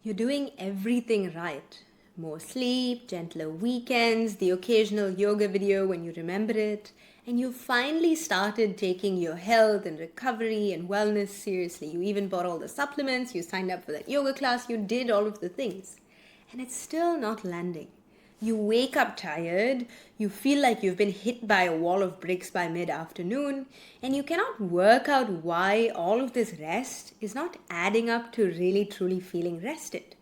You're doing everything right. More sleep, gentler weekends, the occasional yoga video when you remember it, and you finally started taking your health and recovery and wellness seriously. You even bought all the supplements, you signed up for that yoga class, you did all of the things. And it's still not landing. You wake up tired, you feel like you've been hit by a wall of bricks by mid afternoon, and you cannot work out why all of this rest is not adding up to really truly feeling rested.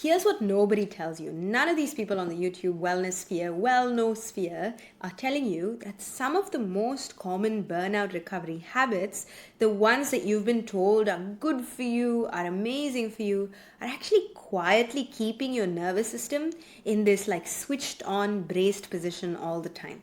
Here's what nobody tells you. None of these people on the YouTube wellness sphere, well-known sphere, are telling you that some of the most common burnout recovery habits, the ones that you've been told are good for you, are amazing for you, are actually quietly keeping your nervous system in this like switched on, braced position all the time.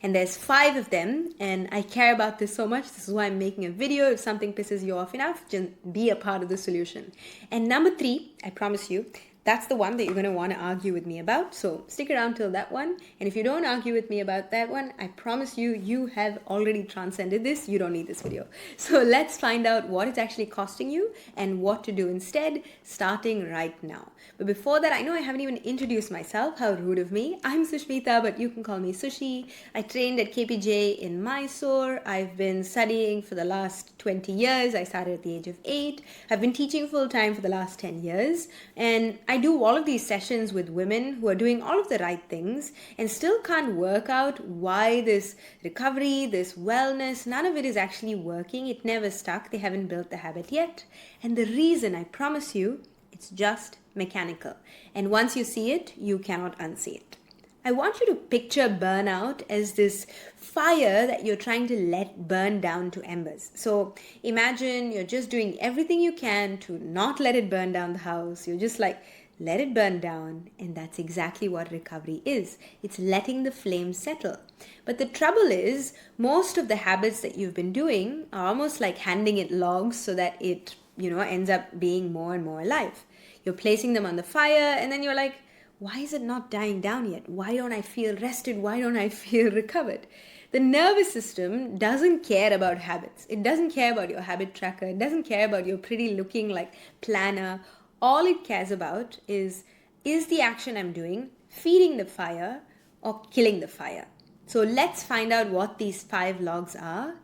And there's 5 of them, and I care about this so much. This is why I'm making a video. If something pisses you off enough, just be a part of the solution. And number 3, I promise you, that's the one that you're going to want to argue with me about. So stick around till that one. And if you don't argue with me about that one, I promise you, you have already transcended this. You don't need this video. So let's find out what it's actually costing you and what to do instead, starting right now. But before that, I know I haven't even introduced myself. How rude of me. I'm Sushmita, but you can call me Sushi. I trained at KPJ in Mysore. I've been studying for the last 20 years. I started at the age of 8. I've been teaching full time for the last 10 years. And I do all of these sessions with women who are doing all of the right things and still can't work out why this recovery, this wellness, none of it is actually working. It never stuck. They haven't built the habit yet. And the reason, I promise you, it's just mechanical. And once you see it, you cannot unsee it. I want you to picture burnout as this fire that you're trying to let burn down to embers. So imagine you're just doing everything you can to not let it burn down the house. You're just like, let it burn down. And that's exactly what recovery is. It's letting the flame settle. But the trouble is, most of the habits that you've been doing are almost like handing it logs so that it, ends up being more and more alive. You're placing them on the fire and then you're like, why is it not dying down yet? Why don't I feel rested? Why don't I feel recovered? The nervous system doesn't care about habits. It doesn't care about your habit tracker. It doesn't care about your pretty looking like planner. All it cares about is the action I'm doing feeding the fire or killing the fire? So let's find out what these 5 logs are.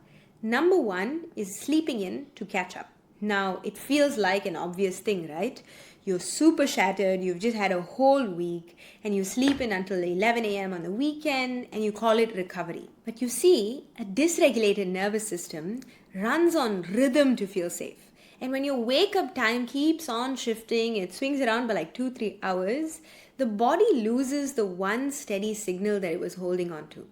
Number 1 is sleeping in to catch up. Now, it feels like an obvious thing, right? You're super shattered, you've just had a whole week, and you sleep in until 11 a.m. on the weekend, and you call it recovery. But you see, a dysregulated nervous system runs on rhythm to feel safe. And when your wake-up time keeps on shifting, it swings around by like 2-3 hours, the body loses the one steady signal that it was holding on to.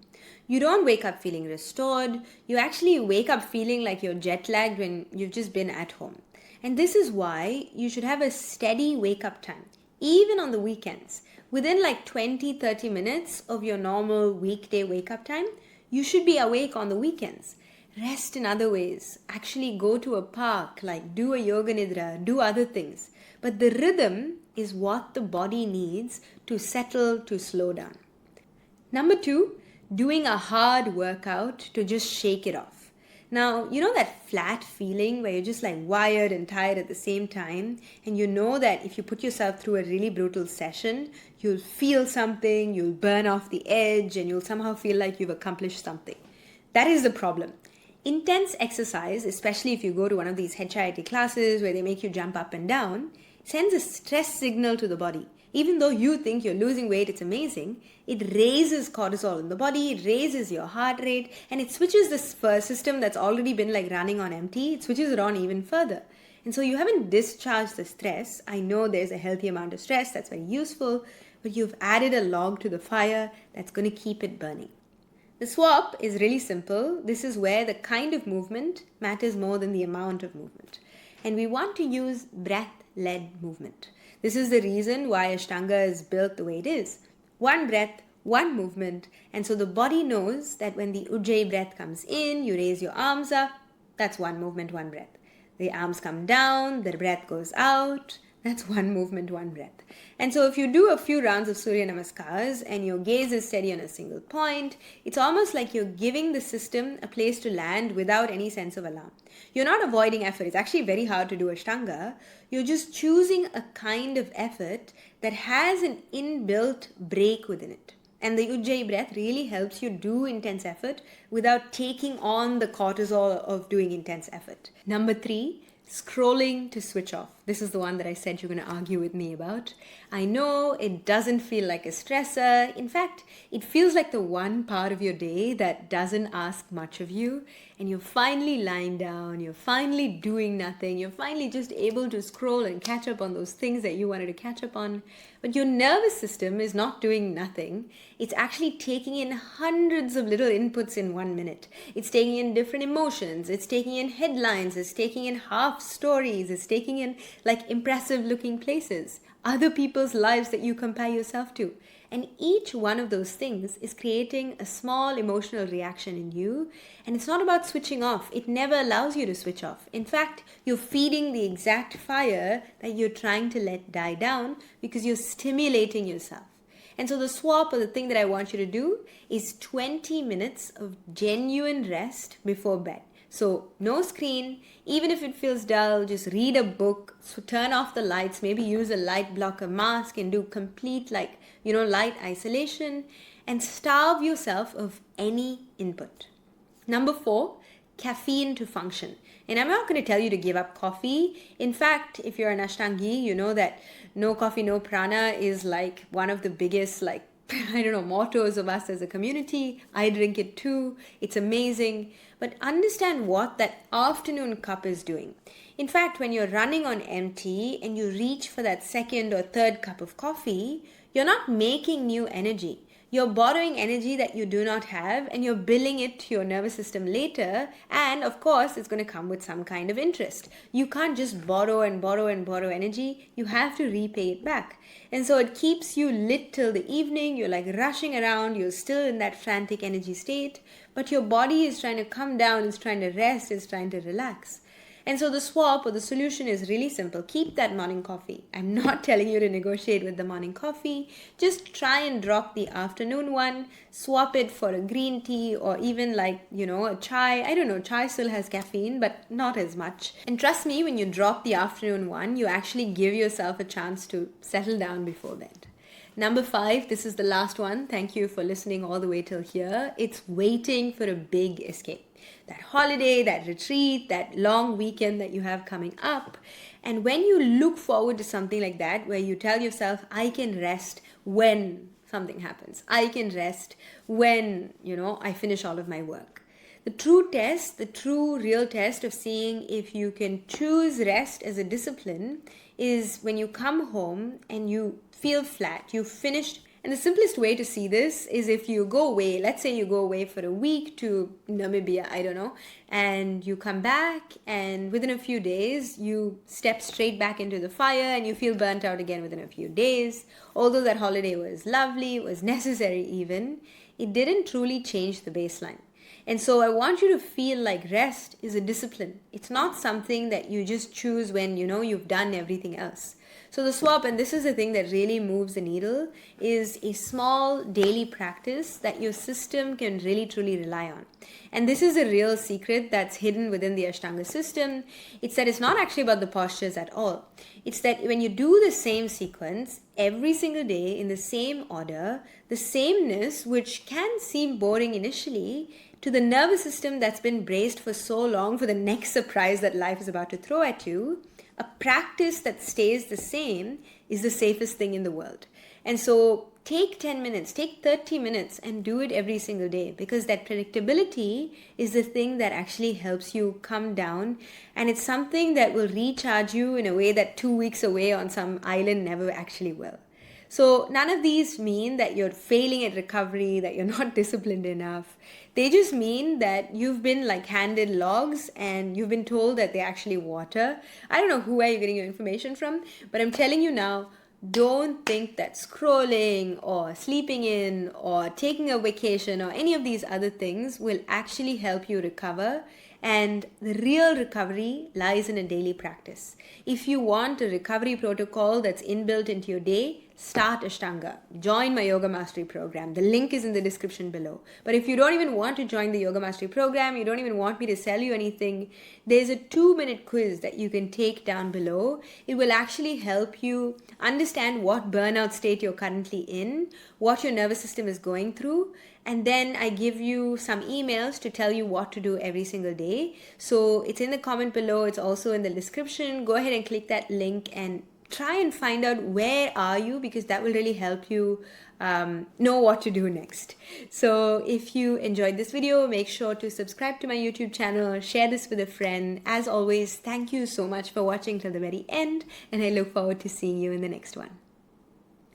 You don't wake up feeling restored. You actually wake up feeling like you're jet lagged when you've just been at home. And this is why you should have a steady wake up time, even on the weekends. Within like 20-30 minutes of your normal weekday wake up time, you should be awake on the weekends. Rest in other ways. Actually go to a park, like do a yoga nidra, do other things. But the rhythm is what the body needs to settle, to slow down. Number 2, doing a hard workout to just shake it off. Now, you know that flat feeling where you're just like wired and tired at the same time, and you know that if you put yourself through a really brutal session, you'll feel something, you'll burn off the edge, and you'll somehow feel like you've accomplished something. That is the problem. Intense exercise, especially if you go to one of these HIIT classes where they make you jump up and down, sends a stress signal to the body. Even though you think you're losing weight, it's amazing, it raises cortisol in the body, it raises your heart rate, and it switches this system that's already been like running on empty, it switches it on even further. And so you haven't discharged the stress. I know there's a healthy amount of stress that's very useful, but you've added a log to the fire that's going to keep it burning. The swap is really simple. This is where the kind of movement matters more than the amount of movement. And we want to use breath-led movement. This is the reason why Ashtanga is built the way it is. One breath, one movement. And so the body knows that when the Ujjayi breath comes in, you raise your arms up. That's one movement, one breath. The arms come down, the breath goes out. That's one movement, one breath. And so if you do a few rounds of Surya Namaskars and your gaze is steady on a single point, it's almost like you're giving the system a place to land without any sense of alarm. You're not avoiding effort. It's actually very hard to do Ashtanga. You're just choosing a kind of effort that has an inbuilt break within it. And the Ujjayi breath really helps you do intense effort without taking on the cortisol of doing intense effort. Number 3, scrolling to switch off. This is the one that I said you're going to argue with me about. I know it doesn't feel like a stressor. In fact, it feels like the one part of your day that doesn't ask much of you. And you're finally lying down, you're finally doing nothing, you're finally just able to scroll and catch up on those things that you wanted to catch up on. But your nervous system is not doing nothing. It's actually taking in hundreds of little inputs in 1 minute. It's taking in different emotions, it's taking in headlines, it's taking in half stories, it's taking in like impressive looking places, other people's lives that you compare yourself to. And each one of those things is creating a small emotional reaction in you. And it's not about switching off. It never allows you to switch off. In fact, you're feeding the exact fire that you're trying to let die down because you're stimulating yourself. And so the swap, or the thing that I want you to do, is 20 minutes of genuine rest before bed. So no screen, even if it feels dull, just read a book, so turn off the lights, maybe use a light blocker mask and do complete light isolation, and starve yourself of any input. Number 4, caffeine to function. And I'm not going to tell you to give up coffee. In fact, if you're an Ashtangi, you know that no coffee, no prana is like one of the biggest mottos of us as a community. I drink it too. It's amazing. But understand what that afternoon cup is doing. In fact, when you're running on empty and you reach for that second or third cup of coffee, you're not making new energy. You're borrowing energy that you do not have and you're billing it to your nervous system later. And of course, it's going to come with some kind of interest. You can't just borrow and borrow and borrow energy. You have to repay it back. And so it keeps you lit till the evening. You're like rushing around. You're still in that frantic energy state. But your body is trying to come down. It's trying to rest. It's trying to relax. And so the swap, or the solution, is really simple. Keep that morning coffee. I'm not telling you to negotiate with the morning coffee. Just try and drop the afternoon one. Swap it for a green tea or even a chai. I don't know, chai still has caffeine, but not as much. And trust me, when you drop the afternoon one, you actually give yourself a chance to settle down before bed. Number 5, this is the last one. Thank you for listening all the way till here. It's waiting for a big escape. That holiday, that retreat, that long weekend that you have coming up. And when you look forward to something like that, where you tell yourself, I can rest when something happens. I can rest when, I finish all of my work. The true real test of seeing if you can choose rest as a discipline is when you come home and you feel flat, you've finished. And the simplest way to see this is if you go away, let's say you go away for a week to Namibia, and you come back and within a few days, you step straight back into the fire and you feel burnt out again within a few days. Although that holiday was lovely, was necessary even, it didn't truly change the baseline. And so I want you to feel like rest is a discipline. It's not something that you just choose when, you've done everything else. So the swap, and this is the thing that really moves the needle, is a small daily practice that your system can really truly rely on. And this is a real secret that's hidden within the Ashtanga system. It's that it's not actually about the postures at all. It's that when you do the same sequence every single day in the same order, the sameness, which can seem boring initially, to the nervous system that's been braced for so long for the next surprise that life is about to throw at you, a practice that stays the same is the safest thing in the world. And so take 10 minutes, take 30 minutes and do it every single day, because that predictability is the thing that actually helps you come down, and it's something that will recharge you in a way that 2 weeks away on some island never actually will. So none of these mean that you're failing at recovery, that you're not disciplined enough. They just mean that you've been handed logs and you've been told that they're actually water. I don't know where you're getting your information from, but I'm telling you now, don't think that scrolling or sleeping in or taking a vacation or any of these other things will actually help you recover And the real recovery lies in a daily practice. If you want a recovery protocol that's inbuilt into your day, start Ashtanga. Join my Yoga Mastery program. The link is in the description below. But if you don't even want to join the Yoga Mastery program, you don't even want me to sell you anything, there's a 2-minute quiz that you can take down below. It will actually help you understand what burnout state you're currently in, what your nervous system is going through, and then I give you some emails to tell you what to do every single day. So it's in the comment below. It's also in the description. Go ahead and click that link and try and find out where are you, because that will really help you know what to do next. So if you enjoyed this video, make sure to subscribe to my YouTube channel, share this with a friend. As always, thank you so much for watching till the very end, and I look forward to seeing you in the next one.